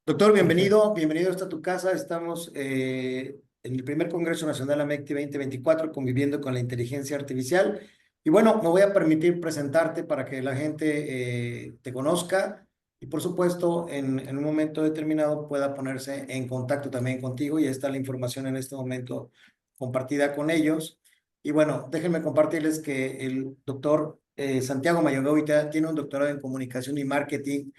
Doctor, Perfecto. bienvenido hasta tu casa. Estamos en el primer Congreso Nacional AMECTI 2024, conviviendo con la inteligencia artificial. Y bueno, me voy a permitir presentarte para que la gente te conozca y por supuesto en un momento determinado pueda ponerse en contacto también contigo, y está la información en este momento compartida con ellos. Y bueno, déjenme compartirles que el doctor Santiago Mayogoita tiene un doctorado en comunicación y marketing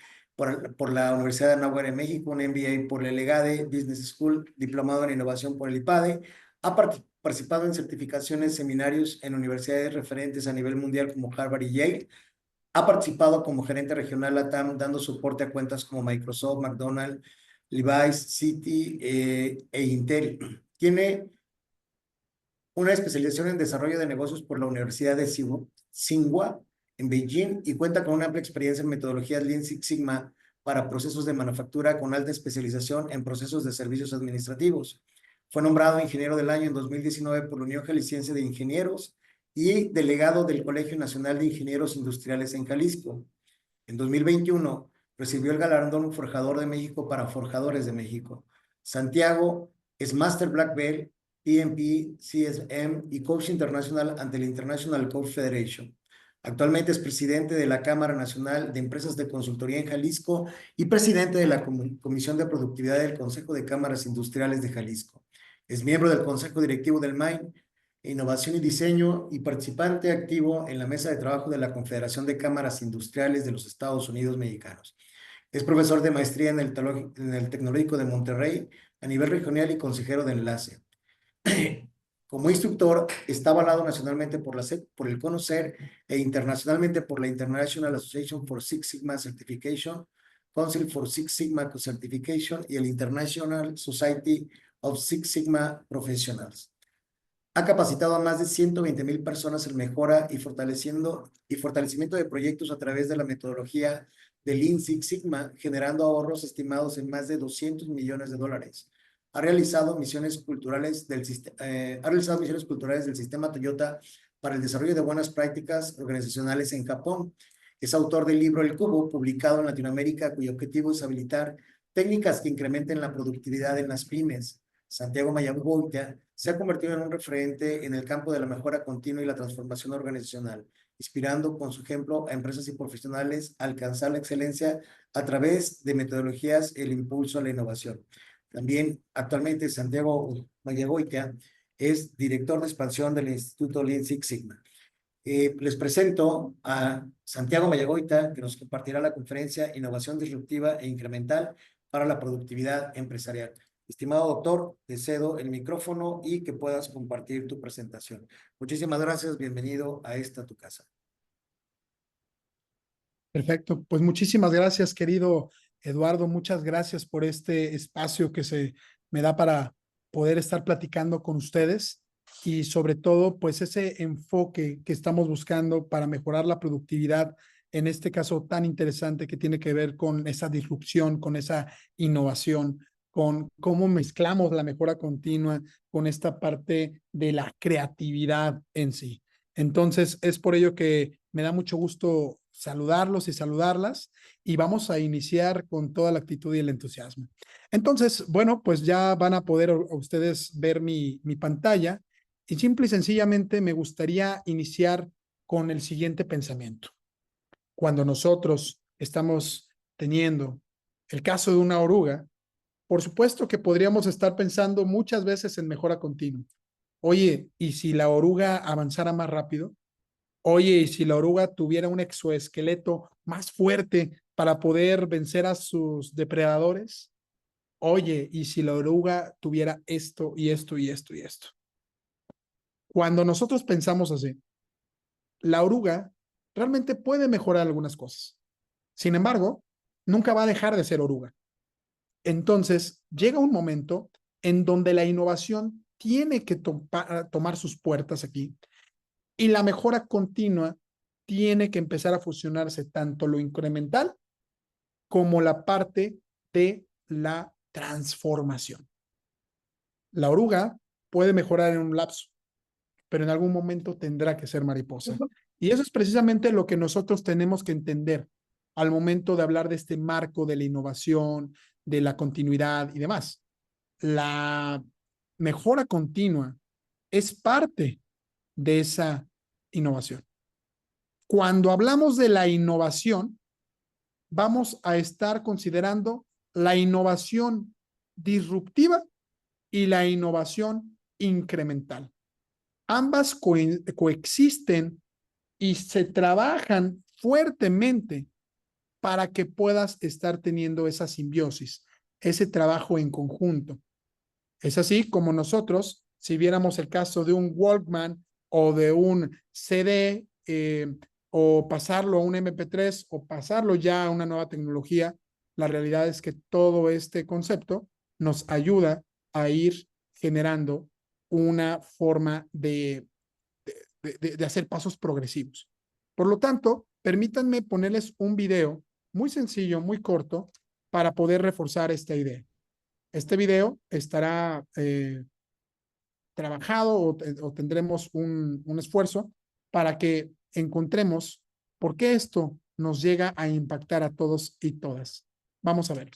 por la Universidad de Anáhuac en México, un MBA por la ELEGADE Business School, diplomado en innovación por el IPADE. Ha participado en certificaciones, seminarios en universidades referentes a nivel mundial como Harvard y Yale. Ha participado como gerente regional LATAM, dando soporte a cuentas como Microsoft, McDonald's, Levi's, Citi e Intel. Tiene una especialización en desarrollo de negocios por la Universidad de Tsinghua en Beijing, y cuenta con una amplia experiencia en metodologías Lean Six Sigma para procesos de manufactura, con alta especialización en procesos de servicios administrativos. Fue nombrado Ingeniero del Año en 2019 por la Unión Jalisciense de Ingenieros y delegado del Colegio Nacional de Ingenieros Industriales en Jalisco. En 2021 recibió el galardón Forjador de México para Forjadores de México. Santiago es Master Black Belt, PMP, CSM y Coach Internacional ante la International Coach Federation. Actualmente es presidente de la Cámara Nacional de Empresas de Consultoría en Jalisco y presidente de la Comisión de Productividad del Consejo de Cámaras Industriales de Jalisco. Es miembro del Consejo Directivo del MAIN, Innovación y Diseño, y participante activo en la mesa de trabajo de la Confederación de Cámaras Industriales de los Estados Unidos Mexicanos. Es profesor de maestría en el Tecnológico de Monterrey a nivel regional y consejero de enlace. Como instructor, está avalado nacionalmente por la SEP, por el CONOCER, e internacionalmente por la International Association for Six Sigma Certification, Council for Six Sigma Certification y el International Society of Six Sigma Professionals. Ha capacitado a más de 120,000 personas en mejora y fortalecimiento de proyectos a través de la metodología de Lean Six Sigma, generando ahorros estimados en más de $200 millones. Ha realizado misiones culturales del sistema Toyota para el desarrollo de buenas prácticas organizacionales en Japón. Es autor del libro El Cubo, publicado en Latinoamérica, cuyo objetivo es habilitar técnicas que incrementen la productividad en las pymes. Santiago Mayagoita se ha convertido en un referente en el campo de la mejora continua y la transformación organizacional, inspirando con su ejemplo a empresas y profesionales a alcanzar la excelencia a través de metodologías y el impulso a la innovación. También actualmente Santiago Mayagoita es director de expansión del Instituto Lean Six Sigma. Les presento a Santiago Mayagoita, que nos compartirá la conferencia Innovación Disruptiva e Incremental para la Productividad Empresarial. Estimado doctor, te cedo el micrófono y que puedas compartir tu presentación. Muchísimas gracias, bienvenido a esta tu casa. Perfecto. Pues muchísimas gracias, querido Eduardo. Muchas gracias por este espacio que se me da para poder estar platicando con ustedes y sobre todo, pues ese enfoque que estamos buscando para mejorar la productividad, en este caso tan interesante que tiene que ver con esa disrupción, con esa innovación, con cómo mezclamos la mejora continua con esta parte de la creatividad en sí. Entonces, es por ello que me da mucho gusto saludarlos y saludarlas, y vamos a iniciar con toda la actitud y el entusiasmo. Entonces, bueno, pues ya van a poder ustedes ver mi pantalla, y simple y sencillamente me gustaría iniciar con el siguiente pensamiento. Cuando nosotros estamos teniendo el caso de una oruga, por supuesto que podríamos estar pensando muchas veces en mejora continua. Oye, ¿y si la oruga avanzara más rápido? Oye, ¿y si la oruga tuviera un exoesqueleto más fuerte para poder vencer a sus depredadores? Oye, ¿y si la oruga tuviera esto y esto y esto y esto? Cuando nosotros pensamos así, la oruga realmente puede mejorar algunas cosas. Sin embargo, nunca va a dejar de ser oruga. Entonces, llega un momento en donde la innovación tiene que tomar sus puertas aquí, y la mejora continua tiene que empezar a fusionarse tanto lo incremental como la parte de la transformación. La oruga puede mejorar en un lapso, pero en algún momento tendrá que ser mariposa. Y eso es precisamente lo que nosotros tenemos que entender al momento de hablar de este marco de la innovación, de la continuidad y demás. La mejora continua es parte de esa innovación. Cuando hablamos de la innovación, vamos a estar considerando la innovación disruptiva y la innovación incremental. Ambas coexisten y se trabajan fuertemente para que puedas estar teniendo esa simbiosis, ese trabajo en conjunto. Es así como nosotros, si viéramos el caso de un Walkman o de un CD, o pasarlo a un MP3 o pasarlo ya a una nueva tecnología, la realidad es que todo este concepto nos ayuda a ir generando una forma de hacer pasos progresivos. Por lo tanto, permítanme ponerles un video muy sencillo, muy corto, para poder reforzar esta idea. Este video estará trabajado o tendremos un esfuerzo para que encontremos por qué esto nos llega a impactar a todos y todas. Vamos a ver.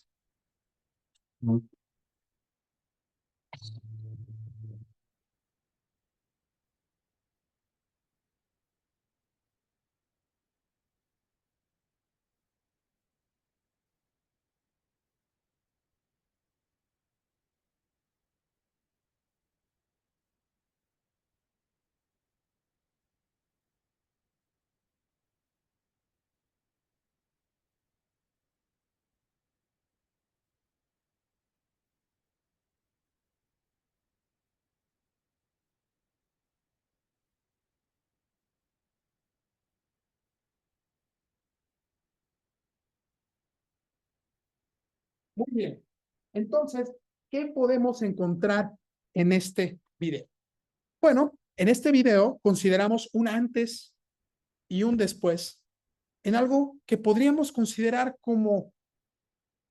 Muy bien. Entonces, ¿qué podemos encontrar en este video? Bueno, en este video consideramos un antes y un después en algo que podríamos considerar como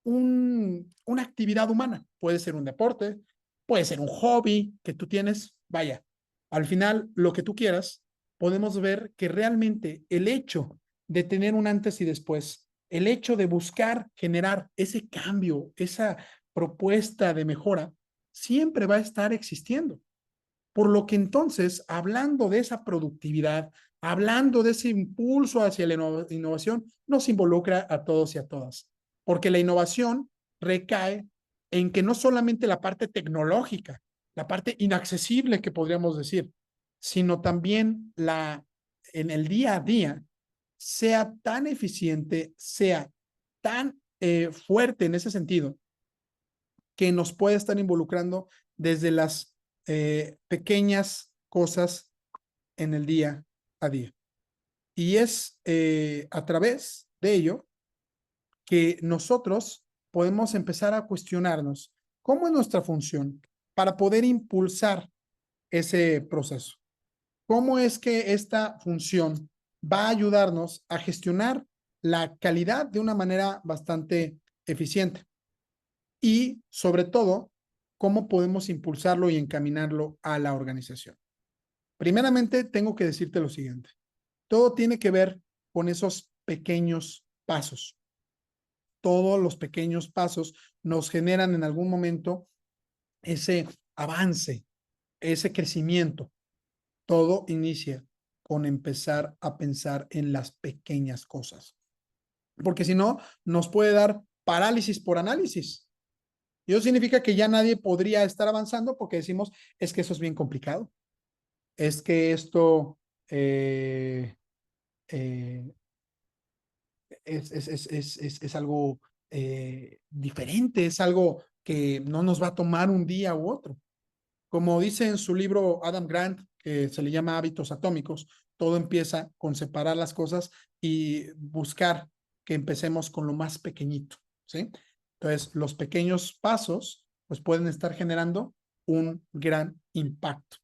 una actividad humana. Puede ser un deporte, puede ser un hobby que tú tienes. Vaya, al final, lo que tú quieras, podemos ver que realmente el hecho de tener un antes y después, el hecho de buscar generar ese cambio, esa propuesta de mejora, siempre va a estar existiendo. Por lo que entonces, hablando de esa productividad, hablando de ese impulso hacia la innovación, nos involucra a todos y a todas. Porque la innovación recae en que no solamente la parte tecnológica, la parte inaccesible que podríamos decir, sino también en el día a día sea tan eficiente, sea tan fuerte en ese sentido, que nos puede estar involucrando desde las pequeñas cosas en el día a día. Y es a través de ello que nosotros podemos empezar a cuestionarnos cómo es nuestra función para poder impulsar ese proceso. ¿Cómo es que esta función va a ayudarnos a gestionar la calidad de una manera bastante eficiente? Y sobre todo, cómo podemos impulsarlo y encaminarlo a la organización. Primeramente, tengo que decirte lo siguiente. Todo tiene que ver con esos pequeños pasos. Todos los pequeños pasos nos generan en algún momento ese avance, ese crecimiento. Todo inicia con empezar a pensar en las pequeñas cosas. Porque si no, nos puede dar parálisis por análisis. Y eso significa que ya nadie podría estar avanzando porque decimos, es que eso es bien complicado. Es que esto eh, es algo diferente, es algo que no nos va a tomar un día u otro. Como dice en su libro Adam Grant, que se le llama Hábitos Atómicos, todo empieza con separar las cosas y buscar que empecemos con lo más pequeñito, ¿sí? Entonces, los pequeños pasos pues pueden estar generando un gran impacto.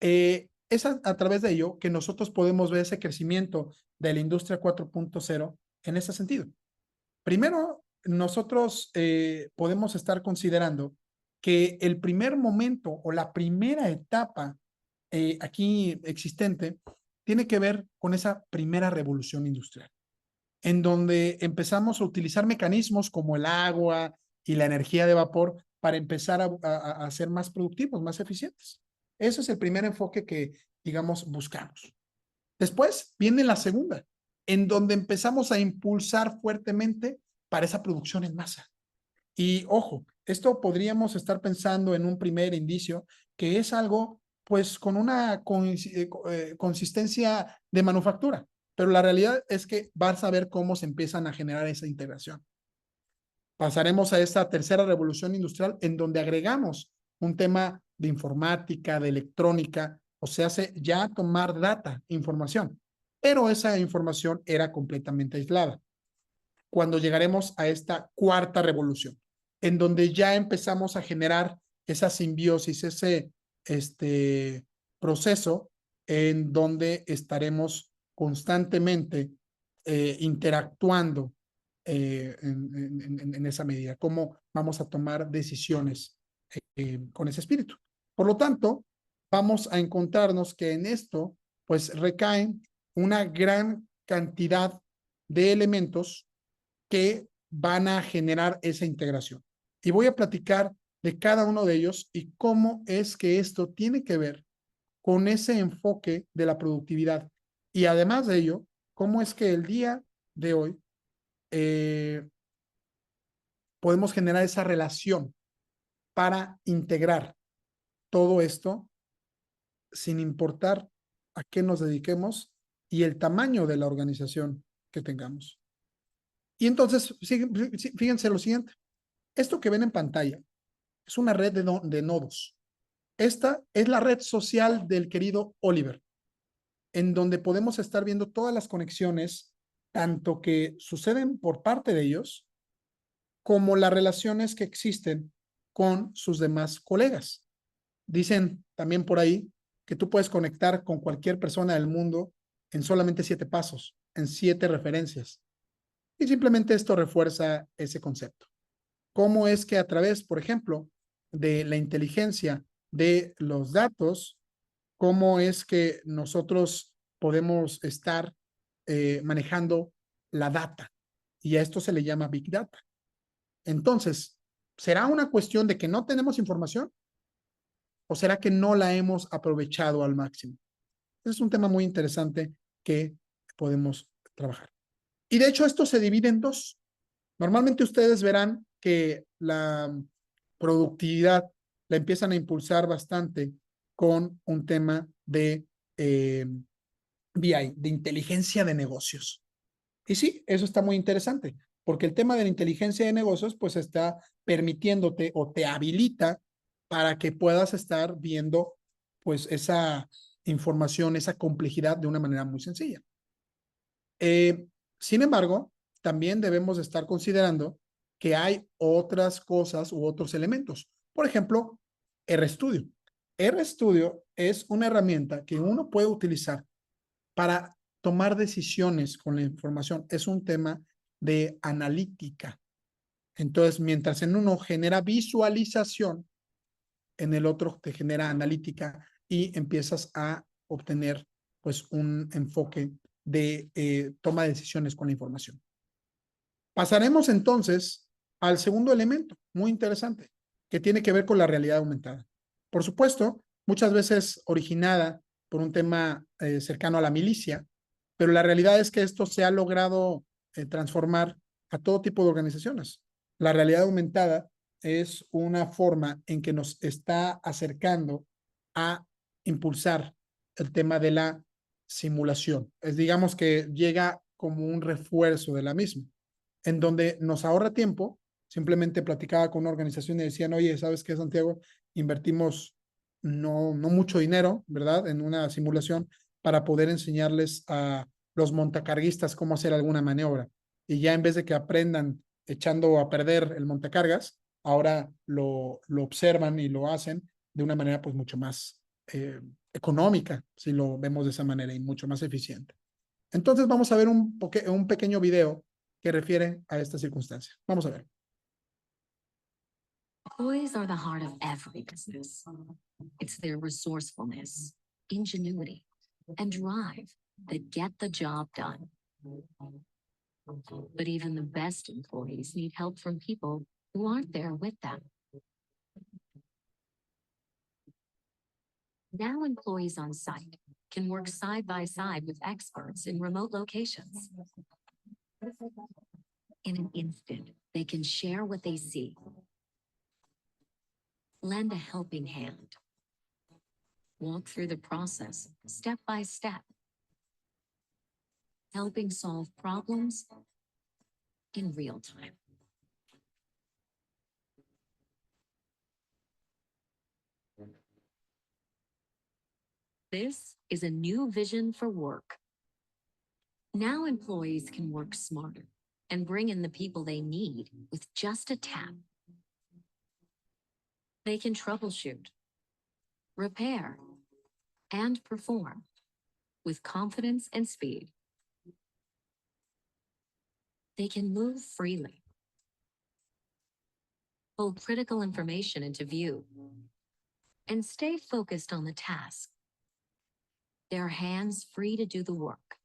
Es a través de ello que nosotros podemos ver ese crecimiento de la industria 4.0 en ese sentido. Primero, nosotros podemos estar considerando que el primer momento o la primera etapa aquí existente tiene que ver con esa primera revolución industrial, en donde empezamos a utilizar mecanismos como el agua, y la energía de vapor para empezar a ser más productivos, más eficientes. Ese es el primer enfoque que, digamos, buscamos. Después viene la segunda, en donde empezamos a impulsar fuertemente para esa producción en masa. Y ojo, esto podríamos estar pensando en un primer indicio que es algo pues con una consistencia de manufactura, pero la realidad es que vas a ver cómo se empiezan a generar esa integración. Pasaremos a esta tercera revolución industrial en donde agregamos un tema de informática, de electrónica, o sea, ya tomar data, información, pero esa información era completamente aislada. Cuando llegaremos a esta cuarta revolución, en donde ya empezamos a generar esa simbiosis, ese proceso en donde estaremos constantemente interactuando en esa medida, cómo vamos a tomar decisiones con ese espíritu. Por lo tanto, vamos a encontrarnos que en esto, pues recaen una gran cantidad de elementos que van a generar esa integración. Y voy a platicar de cada uno de ellos y cómo es que esto tiene que ver con ese enfoque de la productividad. Y además de ello, cómo es que el día de hoy podemos generar esa relación para integrar todo esto sin importar a qué nos dediquemos y el tamaño de la organización que tengamos. Y entonces, fíjense lo siguiente. Esto que ven en pantalla es una red de nodos. Esta es la red social del querido Oliver, en donde podemos estar viendo todas las conexiones, tanto que suceden por parte de ellos, como las relaciones que existen con sus demás colegas. Dicen también por ahí que tú puedes conectar con cualquier persona del mundo en solamente 7 pasos, en 7 referencias. Y simplemente esto refuerza ese concepto. ¿Cómo es que a través, por ejemplo, de la inteligencia de los datos, cómo es que nosotros podemos estar manejando la data? Y a esto se le llama Big Data. Entonces, ¿será una cuestión de que no tenemos información o será que no la hemos aprovechado al máximo? Ese es un tema muy interesante que podemos trabajar. Y de hecho, esto se divide en dos. Normalmente ustedes verán que la productividad la empiezan a impulsar bastante con un tema de BI, de inteligencia de negocios. Y sí, eso está muy interesante, porque el tema de la inteligencia de negocios pues está permitiéndote o te habilita para que puedas estar viendo pues esa información, esa complejidad de una manera muy sencilla. Sin embargo, también debemos estar considerando que hay otras cosas u otros elementos. Por ejemplo, RStudio. RStudio es una herramienta que uno puede utilizar para tomar decisiones con la información. Es un tema de analítica. Entonces, mientras en uno genera visualización, en el otro te genera analítica y empiezas a obtener pues un enfoque de toma de decisiones con la información. Pasaremos entonces al segundo elemento, muy interesante, que tiene que ver con la realidad aumentada. Por supuesto, muchas veces originada por un tema cercano a la milicia, pero la realidad es que esto se ha logrado transformar a todo tipo de organizaciones. La realidad aumentada es una forma en que nos está acercando a impulsar el tema de la simulación. Digamos que llega como un refuerzo de la misma, en donde nos ahorra tiempo. Simplemente platicaba con una organización y decían, oye, ¿sabes qué, Santiago? Invertimos no mucho dinero, ¿verdad? En una simulación para poder enseñarles a los montacarguistas cómo hacer alguna maniobra. Y ya en vez de que aprendan echando a perder el montacargas, ahora lo observan y lo hacen de una manera pues mucho más económica, si lo vemos de esa manera, y mucho más eficiente. Entonces vamos a ver un pequeño video que refiere a esta circunstancia. Vamos a ver. Employees are the heart of every business. It's their resourcefulness, ingenuity, and drive that get the job done. But even the best employees need help from people who aren't there with them. Now employees on site can work side by side with experts in remote locations. In an instant, they can share what they see, lend a helping hand, walk through the process step by step, helping solve problems in real time. This is a new vision for work. Now employees can work smarter and bring in the people they need with just a tap. They can troubleshoot, repair, and perform with confidence and speed. They can move freely, pull critical information into view, and stay focused on the task. Their hands free to do the work.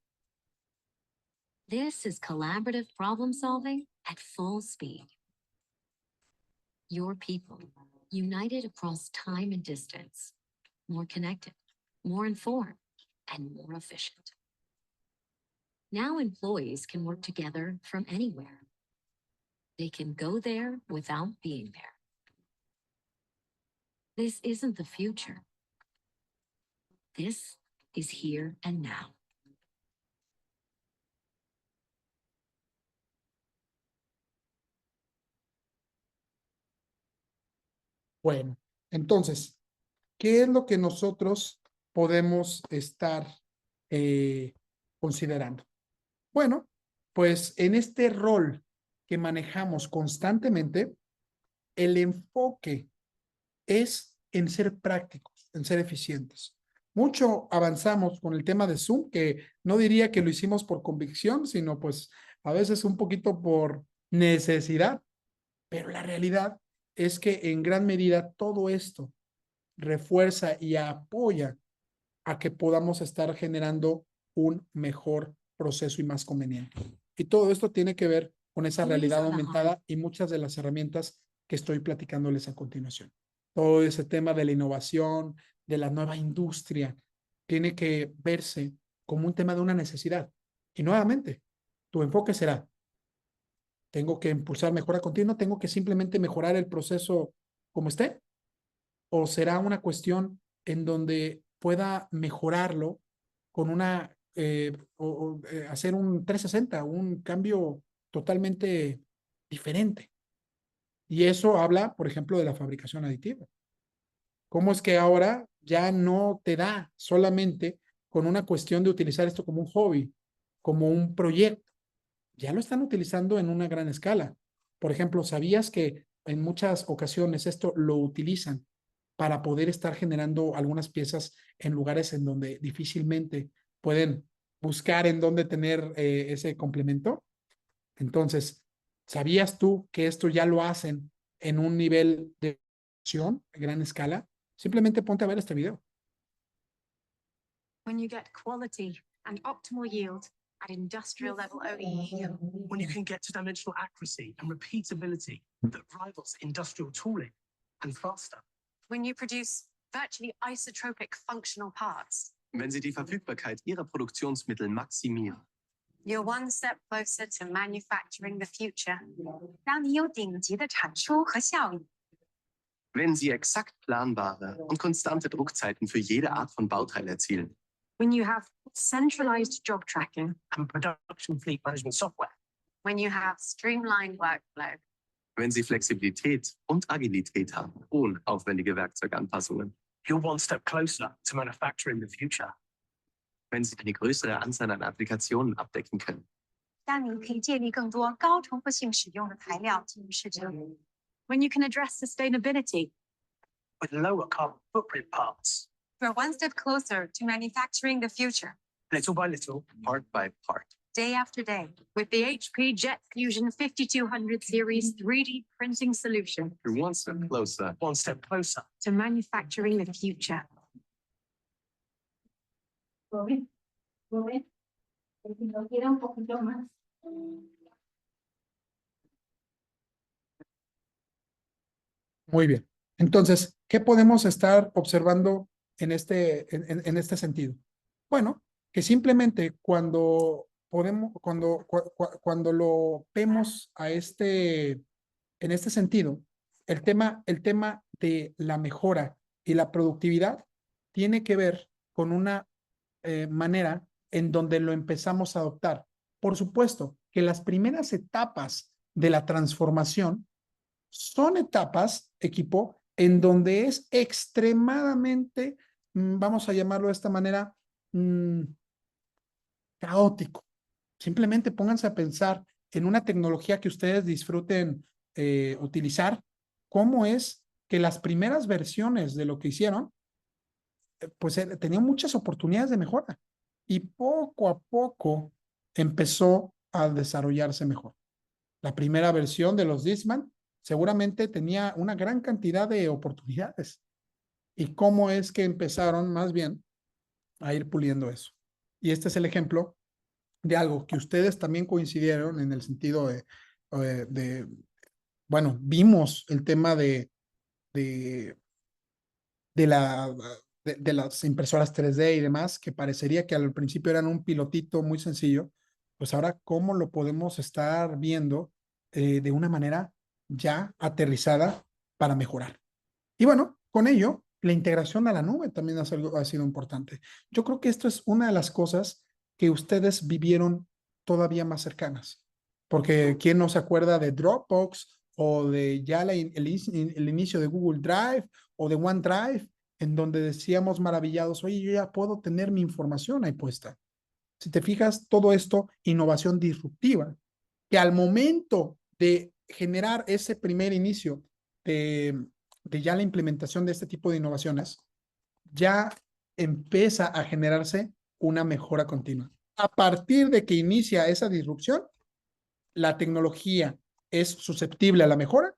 This is collaborative problem solving at full speed. Your people, united across time and distance, more connected, more informed, and more efficient. Now employees can work together from anywhere. They can go there without being there. This isn't the future. This is here and now. Bueno, entonces, ¿qué es lo que nosotros podemos estar considerando? Bueno, pues en este rol que manejamos constantemente, el enfoque es en ser prácticos, en ser eficientes. Mucho avanzamos con el tema de Zoom, que no diría que lo hicimos por convicción, sino pues a veces un poquito por necesidad, pero la realidad es que en gran medida todo esto refuerza y apoya a que podamos estar generando un mejor proceso y más conveniente. Y todo esto tiene que ver con esa realidad aumentada y muchas de las herramientas que estoy platicándoles a continuación. Todo ese tema de la innovación, de la nueva industria, tiene que verse como un tema de una necesidad. Y nuevamente, tu enfoque será, tengo que impulsar mejora continua, tengo que simplemente mejorar el proceso como esté, o será una cuestión en donde pueda mejorarlo con una, hacer un 360, un cambio totalmente diferente. Y eso habla, por ejemplo, de la fabricación aditiva. ¿Cómo es que ahora ya no te da solamente con una cuestión de utilizar esto como un hobby, como un proyecto? Ya lo están utilizando en una gran escala. Por ejemplo, ¿sabías que en muchas ocasiones esto lo utilizan para poder estar generando algunas piezas en lugares en donde difícilmente pueden buscar en dónde tener ese complemento? Entonces, ¿sabías tú que esto ya lo hacen en un nivel de acción a gran escala? Simplemente ponte a ver este video. When you get quality and optimal yield at industrial level OEE. When you can get to dimensional accuracy and repeatability that rivals industrial tooling and faster. When you produce virtually isotropic functional parts. Wenn Sie die Verfügbarkeit Ihrer Produktionsmittel maximieren. You're one step closer to manufacturing the future. 让你有顶级的产出和效益。 Wenn Sie exakt planbare und konstante Druckzeiten für jede Art von Bauteil erzielen. When you have centralized job tracking. And production fleet management software. When you have streamlined workflow. Wenn Sie Flexibilität und Agilität haben, ohne aufwendige Werkzeuganpassungen. You're one step closer to manufacturing the future. Wenn Sie eine größere Anzahl an Applikationen abdecken können. 让你可以建立更多高重复性使用的材料进入市场。 When you can address sustainability. With lower carbon footprint parts. We're one step closer to manufacturing the future. Little by little. Part by part. Day after day. With the HP Jet Fusion 5200 series 3D printing solution. You're one step closer. One step closer. To manufacturing the future. Si lo quiero un poquito más. Muy bien. Entonces, ¿qué podemos estar observando en este sentido? Bueno, que simplemente cuando lo vemos en este sentido, el tema de la mejora y la productividad tiene que ver con una manera en donde lo empezamos a adoptar. Por supuesto que las primeras etapas de la transformación son etapas, equipo, en donde es extremadamente, vamos a llamarlo de esta manera, caótico. Simplemente pónganse a pensar en una tecnología que ustedes disfruten utilizar, cómo es que las primeras versiones de lo que hicieron, pues tenían muchas oportunidades de mejora y poco a poco empezó a desarrollarse mejor. La primera versión de los Discman seguramente tenía una gran cantidad de oportunidades. ¿Y cómo es que empezaron más bien a ir puliendo eso? Y este es el ejemplo de algo que ustedes también coincidieron en el sentido bueno, vimos el tema de, de, la, de las impresoras 3D y demás, que parecería que al principio eran un pilotito muy sencillo, pues ahora cómo lo podemos estar viendo de una manera ya aterrizada para mejorar. Y bueno, con ello, la integración a la nube también ha sido importante. Yo creo que esto es una de las cosas que ustedes vivieron todavía más cercanas, porque ¿quién no se acuerda de Dropbox o de ya el inicio de Google Drive o de OneDrive, en donde decíamos maravillados, oye, yo ya puedo tener mi información ahí puesta? Si te fijas, todo esto, innovación disruptiva, que al momento de generar ese primer inicio de ya la implementación de este tipo de innovaciones, ya empieza a generarse una mejora continua. A partir de que inicia esa disrupción, la tecnología es susceptible a la mejora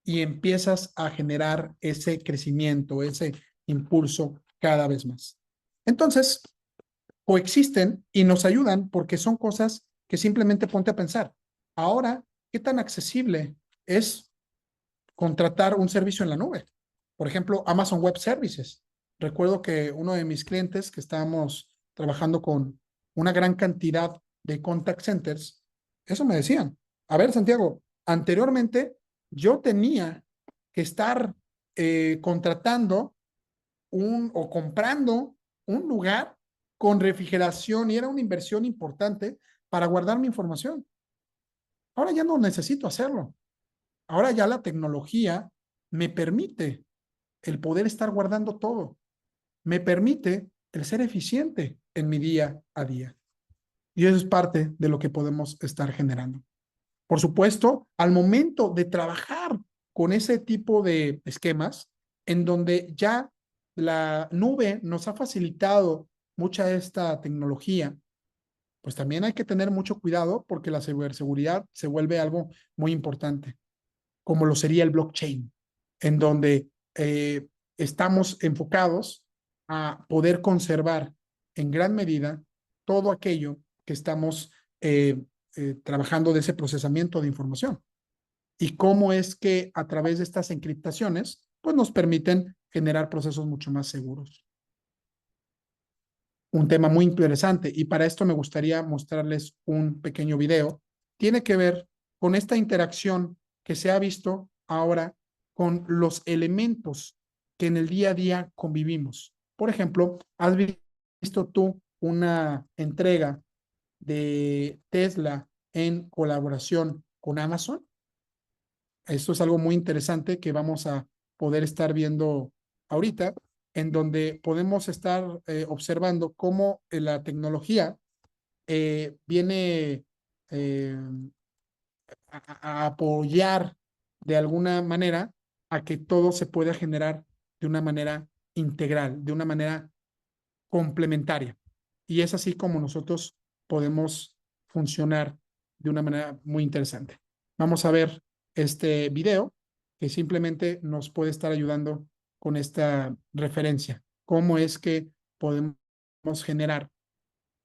y empiezas a generar ese crecimiento, ese impulso cada vez más. Entonces, coexisten y nos ayudan porque son cosas que simplemente ponte a pensar. Ahora, ¿qué tan accesible es contratar un servicio en la nube? Por ejemplo, Amazon Web Services. Recuerdo que uno de mis clientes que estábamos trabajando con una gran cantidad de contact centers, eso me decían. A ver, Santiago, anteriormente yo tenía que estar contratando o comprando un lugar con refrigeración y era una inversión importante para guardar mi información. Ahora ya no necesito hacerlo. Ahora ya la tecnología me permite el poder estar guardando todo. Me permite el ser eficiente en mi día a día. Y eso es parte de lo que podemos estar generando. Por supuesto, al momento de trabajar con ese tipo de esquemas, en donde ya la nube nos ha facilitado mucha de esta tecnología, pues también hay que tener mucho cuidado porque la ciberseguridad se vuelve algo muy importante, como lo sería el blockchain, en donde estamos enfocados a poder conservar en gran medida todo aquello que estamos trabajando de ese procesamiento de información y cómo es que a través de estas encriptaciones pues nos permiten generar procesos mucho más seguros. Un tema muy interesante y para esto me gustaría mostrarles un pequeño video. Tiene que ver con esta interacción que se ha visto ahora con los elementos que en el día a día convivimos. Por ejemplo, ¿has visto tú una entrega de Tesla en colaboración con Amazon? Esto es algo muy interesante que vamos a poder estar viendo ahorita, en donde podemos estar observando cómo la tecnología viene eh, a apoyar de alguna manera a que todo se pueda generar de una manera integral, de una manera complementaria. Y es así como nosotros podemos funcionar de una manera muy interesante. Vamos a ver este video que simplemente nos puede estar ayudando con esta referencia. ¿Cómo es que podemos generar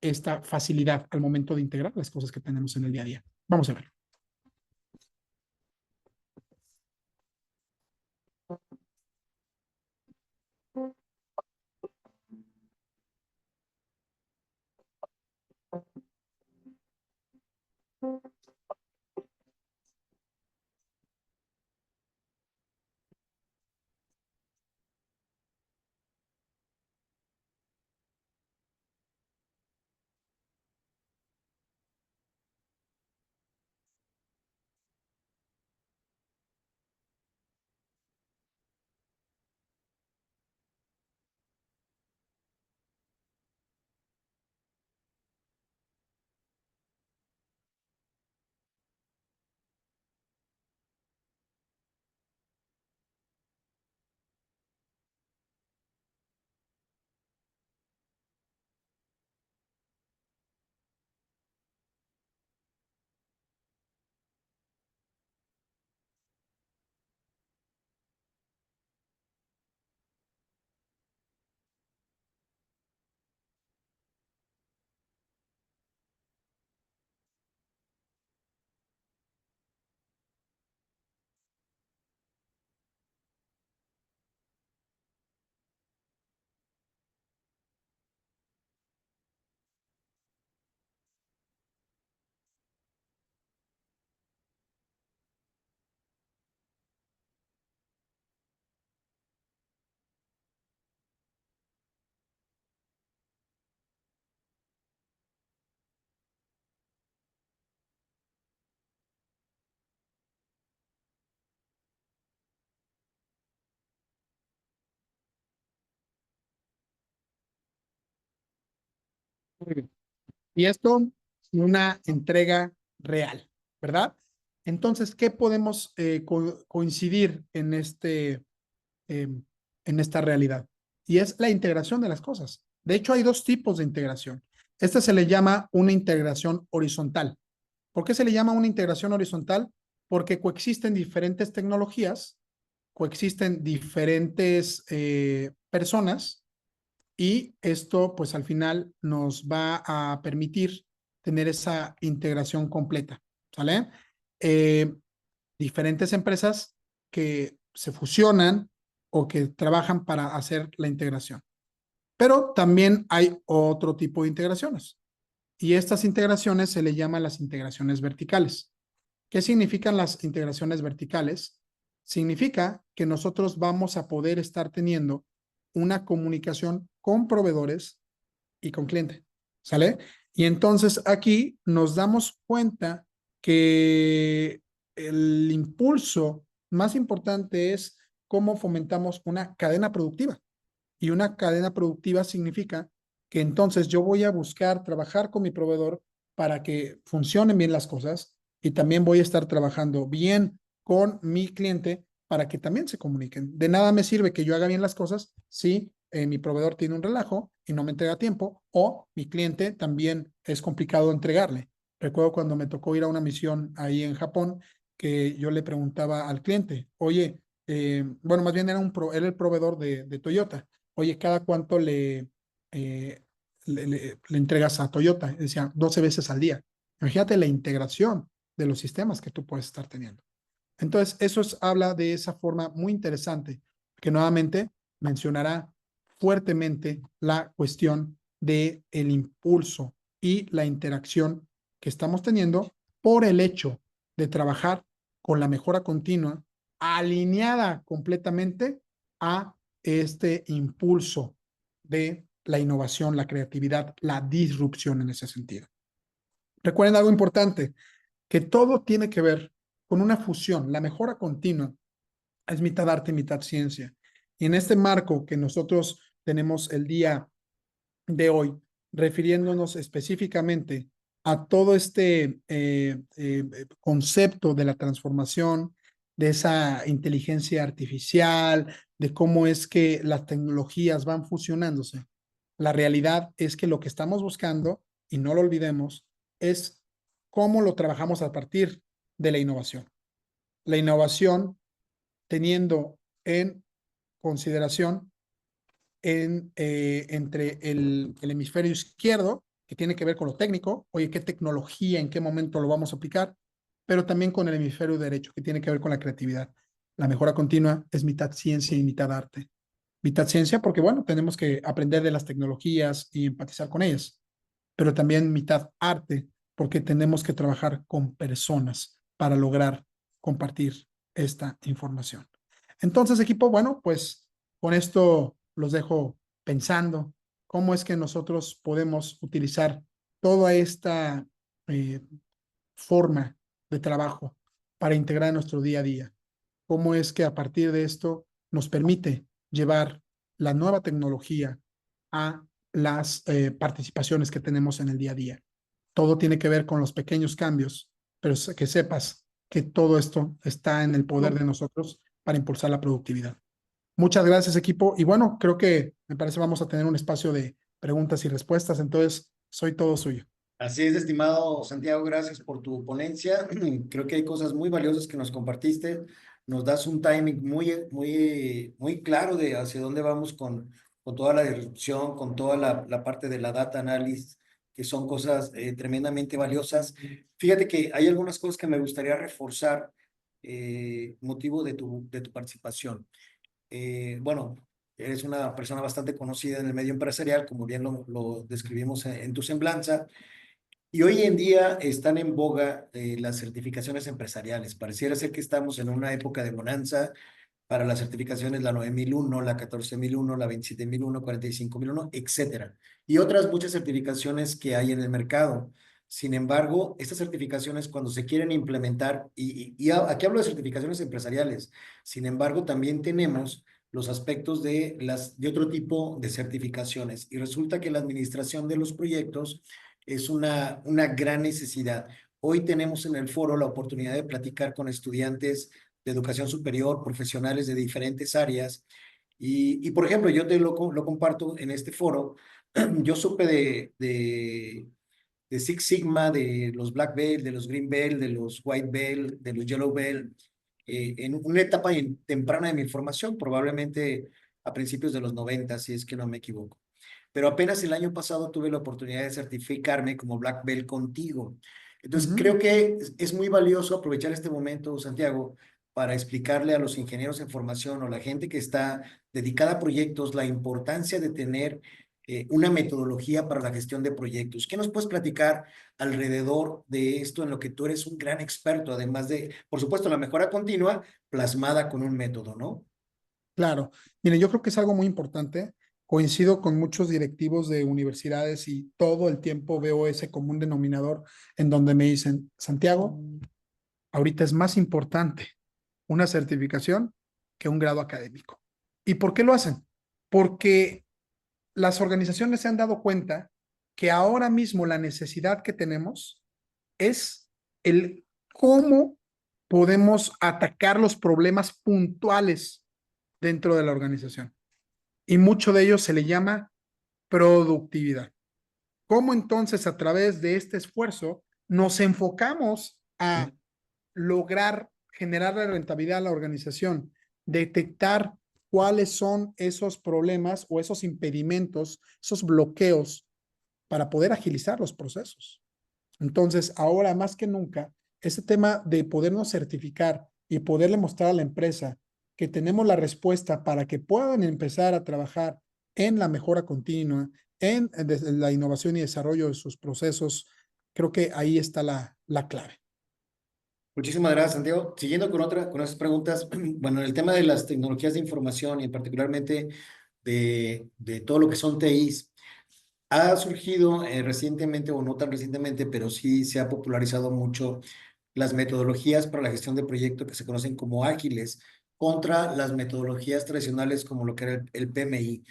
esta facilidad al momento de integrar las cosas que tenemos en el día a día? Vamos a ver. Muy bien. Y esto, una entrega real, ¿verdad? Entonces, ¿qué podemos coincidir en esta realidad? Y es la integración de las cosas. De hecho, hay dos tipos de integración. Esta se le llama una integración horizontal. ¿Por qué se le llama una integración horizontal? Porque coexisten diferentes tecnologías, coexisten diferentes personas y esto pues al final nos va a permitir tener esa integración completa, ¿sale? Eh, Diferentes empresas que se fusionan o que trabajan para hacer la integración. Pero también hay otro tipo de integraciones y estas integraciones se le llaman las integraciones verticales. ¿Qué significan las integraciones verticales? Significa que nosotros vamos a poder estar teniendo una comunicación con proveedores y con cliente, ¿sale? Y entonces aquí nos damos cuenta que el impulso más importante es cómo fomentamos una cadena productiva. Y una cadena productiva significa que entonces yo voy a buscar trabajar con mi proveedor para que funcionen bien las cosas y también voy a estar trabajando bien con mi cliente para que también se comuniquen. De nada me sirve que yo haga bien las cosas si mi proveedor tiene un relajo y no me entrega a tiempo o mi cliente también es complicado entregarle. Recuerdo cuando me tocó ir a una misión ahí en Japón que yo le preguntaba al cliente, oye, bueno, más bien era el proveedor de Toyota. Oye, ¿cada cuánto eh, le entregas a Toyota? Decía, 12 veces al día. Imagínate la integración de los sistemas que tú puedes estar teniendo. Entonces, habla de esa forma muy interesante, que nuevamente mencionará fuertemente la cuestión de el impulso y la interacción que estamos teniendo por el hecho de trabajar con la mejora continua alineada completamente a este impulso de la innovación, la creatividad, la disrupción en ese sentido. Recuerden algo importante, que todo tiene que ver con una fusión, la mejora continua es mitad arte, mitad ciencia. Y en este marco que nosotros tenemos el día de hoy, refiriéndonos específicamente a todo concepto de la transformación, de esa inteligencia artificial, de cómo es que las tecnologías van fusionándose. La realidad es que lo que estamos buscando, y no lo olvidemos, es cómo lo trabajamos a partir de la innovación. La innovación teniendo en consideración entre el hemisferio izquierdo, que tiene que ver con lo técnico, oye, qué tecnología, en qué momento lo vamos a aplicar, pero también con el hemisferio derecho, que tiene que ver con la creatividad. La mejora continua es mitad ciencia y mitad arte. Mitad ciencia porque, bueno, tenemos que aprender de las tecnologías y empatizar con ellas, pero también mitad arte porque tenemos que trabajar con personas para lograr compartir esta información. Entonces, equipo, bueno, pues con esto los dejo pensando cómo es que nosotros podemos utilizar toda esta eh, forma de trabajo para integrar en nuestro día a día. Cómo es que a partir de esto nos permite llevar la nueva tecnología a las participaciones que tenemos en el día a día. Todo tiene que ver con los pequeños cambios, pero que sepas que todo esto está en el poder de nosotros para impulsar la productividad. Muchas gracias, equipo. Y bueno, creo que me parece vamos a tener un espacio de preguntas y respuestas, entonces soy todo suyo. Así es, estimado Santiago, gracias por tu ponencia. Creo que hay cosas muy valiosas que nos compartiste. Nos das un timing muy claro de hacia dónde vamos con toda la disrupción, con toda la parte de la data analysis, que son cosas tremendamente valiosas. Fíjate que hay algunas cosas que me gustaría reforzar, motivo de tu participación. Bueno, eres una persona bastante conocida en el medio empresarial, como bien lo describimos en tu semblanza. Y hoy en día están en boga las certificaciones empresariales. Pareciera ser que estamos en una época de bonanza para las certificaciones, la 9001, la 14001, la 27001, 45001, etcétera. Y otras muchas certificaciones que hay en el mercado. Sin embargo, estas certificaciones cuando se quieren implementar, aquí hablo de certificaciones empresariales, sin embargo, también tenemos los aspectos de otro tipo de certificaciones. Y resulta que la administración de los proyectos es una gran necesidad. Hoy tenemos en el foro la oportunidad de platicar con estudiantes de educación superior, profesionales de diferentes áreas. Y por ejemplo, yo lo comparto en este foro. Yo supe de Six Sigma, de los Black Belt, de los Green Belt, de los White Belt, de los Yellow Belt, en una etapa temprana de mi formación, probablemente a principios de los 90, si es que no me equivoco. Pero apenas el año pasado tuve la oportunidad de certificarme como Black Belt contigo. Entonces, creo que es muy valioso aprovechar este momento, Santiago, para explicarle a los ingenieros en formación o la gente que está dedicada a proyectos la importancia de tener una metodología para la gestión de proyectos. ¿Qué nos puedes platicar alrededor de esto en lo que tú eres un gran experto, además de, por supuesto, la mejora continua plasmada con un método, ¿no? Claro, miren, yo creo que es algo muy importante. Coincido con muchos directivos de universidades y todo el tiempo veo ese común denominador en donde me dicen, Santiago, ahorita es más importante una certificación que un grado académico. ¿Y por qué lo hacen? Porque las organizaciones se han dado cuenta que ahora mismo la necesidad que tenemos es el cómo podemos atacar los problemas puntuales dentro de la organización. Y mucho de ello se le llama productividad. ¿Cómo entonces a través de este esfuerzo nos enfocamos a lograr generar la rentabilidad a la organización, detectar cuáles son esos problemas o esos impedimentos, esos bloqueos para poder agilizar los procesos? Entonces, ahora más que nunca, este tema de podernos certificar y poderle mostrar a la empresa que tenemos la respuesta para que puedan empezar a trabajar en la mejora continua, en la innovación y desarrollo de sus procesos, creo que ahí está la clave. Muchísimas gracias, Santiago. Siguiendo con esas preguntas, bueno, el tema de las tecnologías de información y particularmente de todo lo que son TIs, ha surgido recientemente, o no tan recientemente, pero sí se ha popularizado mucho las metodologías para la gestión de proyectos que se conocen como ágiles contra las metodologías tradicionales como lo que era el PMI.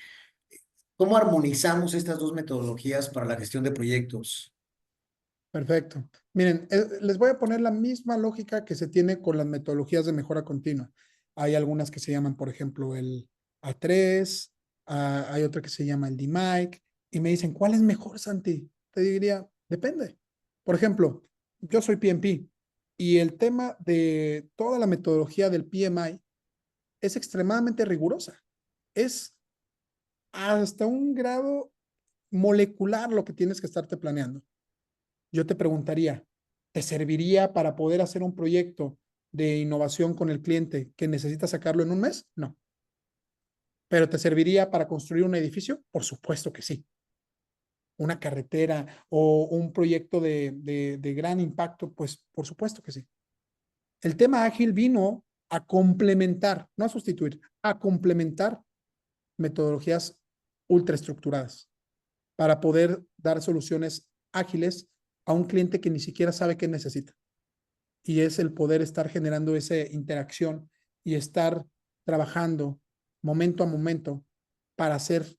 ¿Cómo armonizamos estas dos metodologías para la gestión de proyectos? Perfecto. Miren, les voy a poner la misma lógica que se tiene con las metodologías de mejora continua. Hay algunas que se llaman, por ejemplo, el A3, hay otra que se llama el DMAIC, y me dicen, ¿cuál es mejor, Santi? Te diría, depende. Por ejemplo, yo soy PMP y el tema de toda la metodología del PMI es extremadamente rigurosa. Es hasta un grado molecular lo que tienes que estarte planeando. Yo te preguntaría, ¿te serviría para poder hacer un proyecto de innovación con el cliente que necesita sacarlo en un mes? No. ¿Pero te serviría para construir un edificio? Por supuesto que sí. Una carretera o un proyecto de gran impacto, pues por supuesto que sí. El tema ágil vino a complementar, no a sustituir, a complementar metodologías ultraestructuradas para poder dar soluciones ágiles a un cliente que ni siquiera sabe qué necesita. Y es el poder estar generando esa interacción y estar trabajando momento a momento para hacer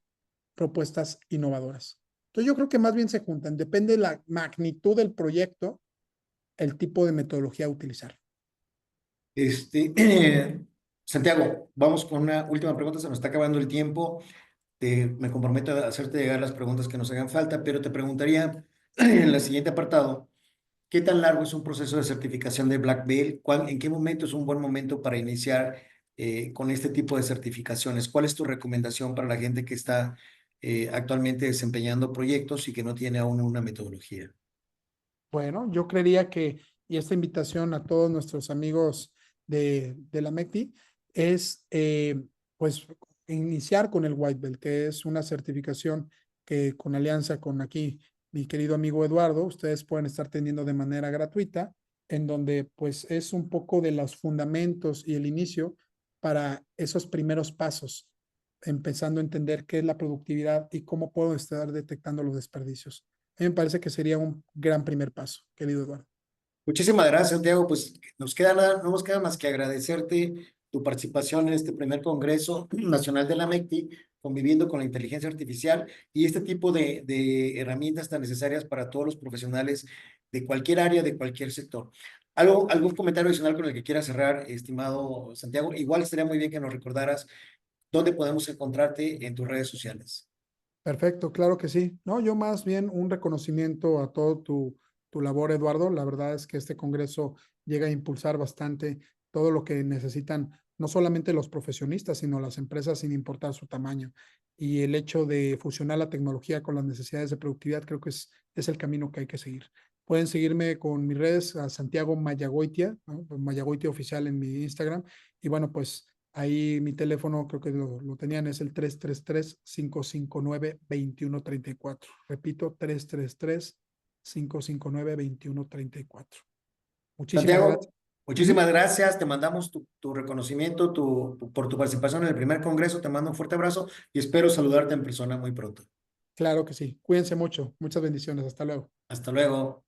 propuestas innovadoras. Entonces yo creo que más bien se juntan, depende de la magnitud del proyecto, el tipo de metodología a utilizar. Santiago, vamos con una última pregunta, se nos está acabando el tiempo. Me comprometo a hacerte llegar las preguntas que nos hagan falta, pero te preguntaría en el siguiente apartado, ¿qué tan largo es un proceso de certificación de Black Belt? ¿En qué momento es un buen momento para iniciar con este tipo de certificaciones? ¿Cuál es tu recomendación para la gente que está actualmente desempeñando proyectos y que no tiene aún una metodología? Bueno, yo creería que, y esta invitación a todos nuestros amigos de la MECTI, es pues iniciar con el White Belt, que es una certificación que con alianza con aquí mi querido amigo Eduardo, ustedes pueden estar teniendo de manera gratuita, en donde pues es un poco de los fundamentos y el inicio para esos primeros pasos, empezando a entender qué es la productividad y cómo puedo estar detectando los desperdicios. A mí me parece que sería un gran primer paso, querido Eduardo. Muchísimas gracias, Santiago. Pues no nos queda más que agradecerte tu participación en este primer Congreso Nacional de la MECTI, conviviendo con la inteligencia artificial y este tipo de herramientas tan necesarias para todos los profesionales de cualquier área, de cualquier sector. ¿Algún comentario adicional con el que quieras cerrar, estimado Santiago? Igual estaría muy bien que nos recordaras dónde podemos encontrarte en tus redes sociales. Perfecto, claro que sí. No, yo más bien un reconocimiento a todo tu labor, Eduardo. La verdad es que este congreso llega a impulsar bastante todo lo que necesitan, no solamente los profesionistas, sino las empresas sin importar su tamaño. Y el hecho de fusionar la tecnología con las necesidades de productividad creo que es el camino que hay que seguir. Pueden seguirme con mis redes a Santiago Mayagoitia, ¿no? Mayagoitia Oficial en mi Instagram. Y bueno, pues ahí mi teléfono, creo que lo tenían, es el 333-559-2134. Repito, 333-559-2134. Muchísimas Santiago, gracias. muchísimas gracias. Te mandamos tu reconocimiento por tu participación en el primer Congreso. Te mando un fuerte abrazo y espero saludarte en persona muy pronto. Claro que sí. Cuídense mucho. Muchas bendiciones. Hasta luego. Hasta luego.